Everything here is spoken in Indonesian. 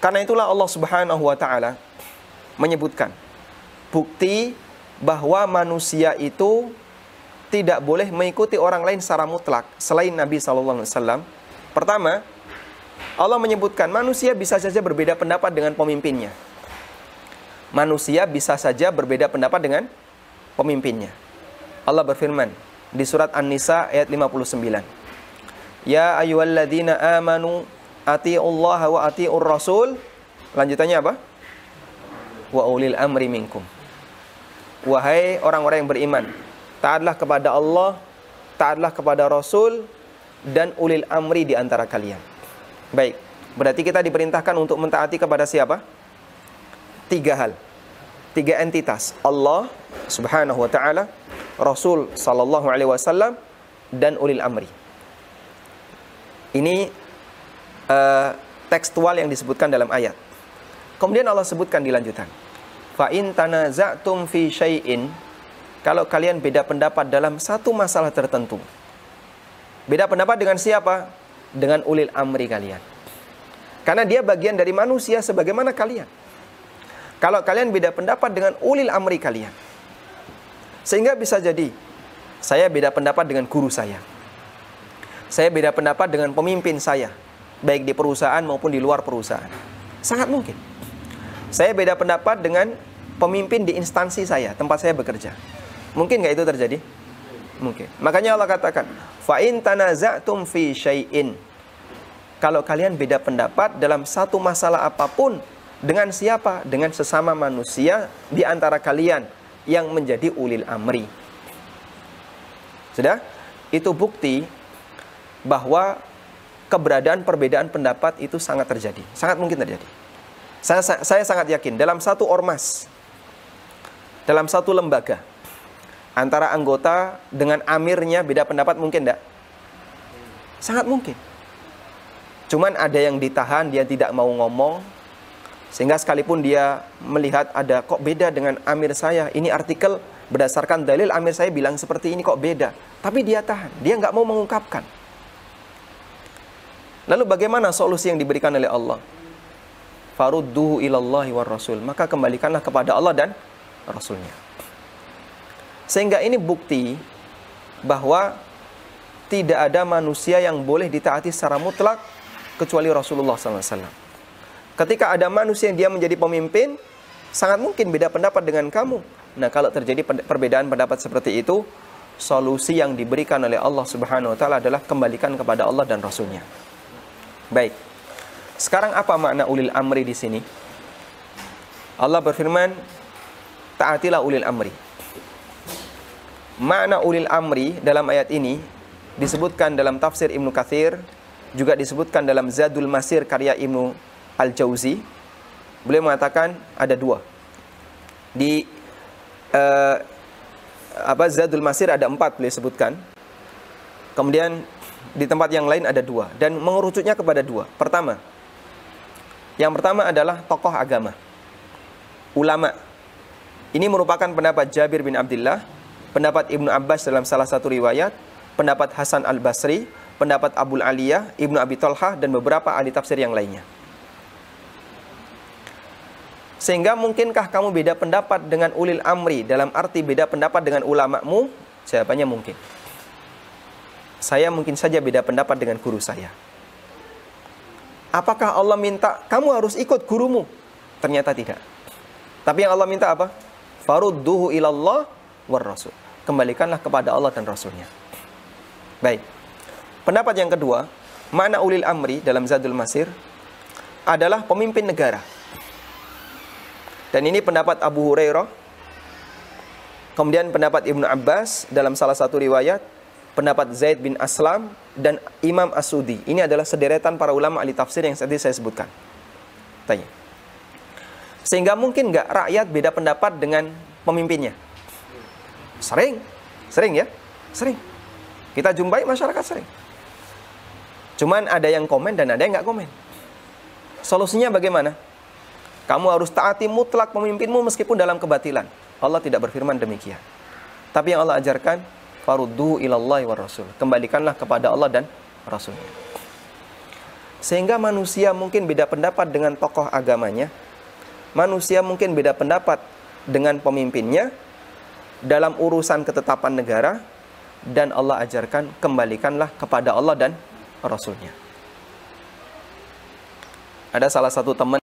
Karena itulah Allah Subhanahu wa taala menyebutkan bukti bahwa manusia itu tidak boleh mengikuti orang lain secara mutlak selain Nabi SAW. Pertama, Allah menyebutkan manusia bisa saja berbeda pendapat dengan pemimpinnya. Manusia bisa saja berbeda pendapat dengan pemimpinnya. Allah berfirman di surat An-Nisa ayat 59. Ya ayyuhalladzina amanu atiiullaha wa atiiur rasul. Lanjutannya apa? Wa ulil amri minkum. Wahai orang-orang yang beriman, taatlah kepada Allah, taatlah kepada Rasul, dan ulil amri di antara kalian. Baik, berarti kita diperintahkan untuk mentaati kepada siapa? 3 hal, 3 entitas. Allah Subhanahu wa ta'ala, Rasul sallallahu alaihi wasallam, dan ulil amri. Ini tekstual yang disebutkan dalam ayat. Kemudian Allah sebutkan di lanjutan, fa in tanaza'tum fi syai'in, kalau kalian beda pendapat dalam satu masalah tertentu. Beda pendapat dengan siapa? Dengan ulil amri kalian. Karena dia bagian dari manusia sebagaimana kalian. Kalau kalian beda pendapat dengan ulil amri kalian, sehingga bisa jadi saya beda pendapat dengan guru saya beda pendapat dengan pemimpin saya, baik di perusahaan maupun di luar perusahaan. Sangat mungkin saya beda pendapat dengan pemimpin di instansi saya, tempat saya bekerja. Mungkin nggak itu terjadi? Mungkin. Makanya Allah katakan, fa in tanaza'tum fi syai'in. Kalau kalian beda pendapat dalam satu masalah apapun, dengan siapa? Dengan sesama manusia di antara kalian yang menjadi ulil amri. Sudah? Itu bukti bahwa keberadaan perbedaan pendapat itu sangat terjadi. Sangat mungkin terjadi. Saya sangat yakin dalam satu ormas, dalam satu lembaga, antara anggota dengan amirnya beda pendapat mungkin enggak? Sangat mungkin. Cuman ada yang ditahan, dia tidak mau ngomong, sehingga sekalipun dia melihat ada kok beda dengan amir saya, ini artikel berdasarkan dalil amir saya bilang seperti ini kok beda, tapi dia tahan, dia nggak mau mengungkapkan. Lalu bagaimana solusi yang diberikan oleh Allah? Farudduhu ilallahi war rasul, maka kembalikanlah kepada Allah dan Rasulnya. Sehingga ini bukti bahwa tidak ada manusia yang boleh ditaati secara mutlak kecuali Rasulullah SAW. Ketika ada manusia yang dia menjadi pemimpin, sangat mungkin beda pendapat dengan kamu. Nah, kalau terjadi perbedaan pendapat seperti itu, solusi yang diberikan oleh Allah Subhanahu wa taala adalah kembalikan kepada Allah dan Rasulnya. Baik. Sekarang apa makna ulil amri di sini? Allah berfirman, taatilah ulil amri. Makna ulil amri dalam ayat ini disebutkan dalam tafsir Ibnu Katsir, juga disebutkan dalam Zadul Masir karya Ibnu Al-Jauzi. Beliau mengatakan ada 2. Di Zadul Masir ada 4 beliau sebutkan. Kemudian di tempat yang lain ada 2 dan mengerucutnya kepada 2. Yang pertama adalah tokoh agama, ulama. Ini merupakan pendapat Jabir bin Abdullah, pendapat Ibnu Abbas dalam salah satu riwayat, pendapat Hasan Al-Basri, pendapat Abul Aliyah, Ibnu Abi Thalhah, dan beberapa ahli tafsir yang lainnya. Sehingga mungkinkah kamu beda pendapat dengan ulil amri dalam arti beda pendapat dengan ulamamu? Jawabannya mungkin. Saya mungkin saja beda pendapat dengan guru saya. Apakah Allah minta kamu harus ikut gurumu? Ternyata tidak. Tapi yang Allah minta apa? Farudduhu ilallah war rasul. Kembalikanlah kepada Allah dan Rasulnya. Baik. Pendapat yang kedua, makna ulil amri dalam Zadul Masir adalah pemimpin negara. Dan ini pendapat Abu Hurairah. Kemudian pendapat Ibnu Abbas dalam salah satu riwayat, pendapat Zaid bin Aslam, dan Imam As-Sudi. Ini adalah sederetan para ulama ahli tafsir yang tadi saya sebutkan. Tanya. Sehingga mungkin nggak rakyat beda pendapat dengan pemimpinnya? Sering ya? Sering. Kita jumpai masyarakat sering. Cuman ada yang komen dan ada yang nggak komen. Solusinya bagaimana? Kamu harus taati mutlak pemimpinmu meskipun dalam kebatilan. Allah tidak berfirman demikian. Tapi yang Allah ajarkan, farudduhu ilallahi war rasul. Kembalikanlah kepada Allah dan Rasulnya. Sehingga manusia mungkin beda pendapat dengan tokoh agamanya, manusia mungkin beda pendapat dengan pemimpinnya dalam urusan ketetapan negara, dan Allah ajarkan kembalikanlah kepada Allah dan Rasulnya. Ada salah satu teman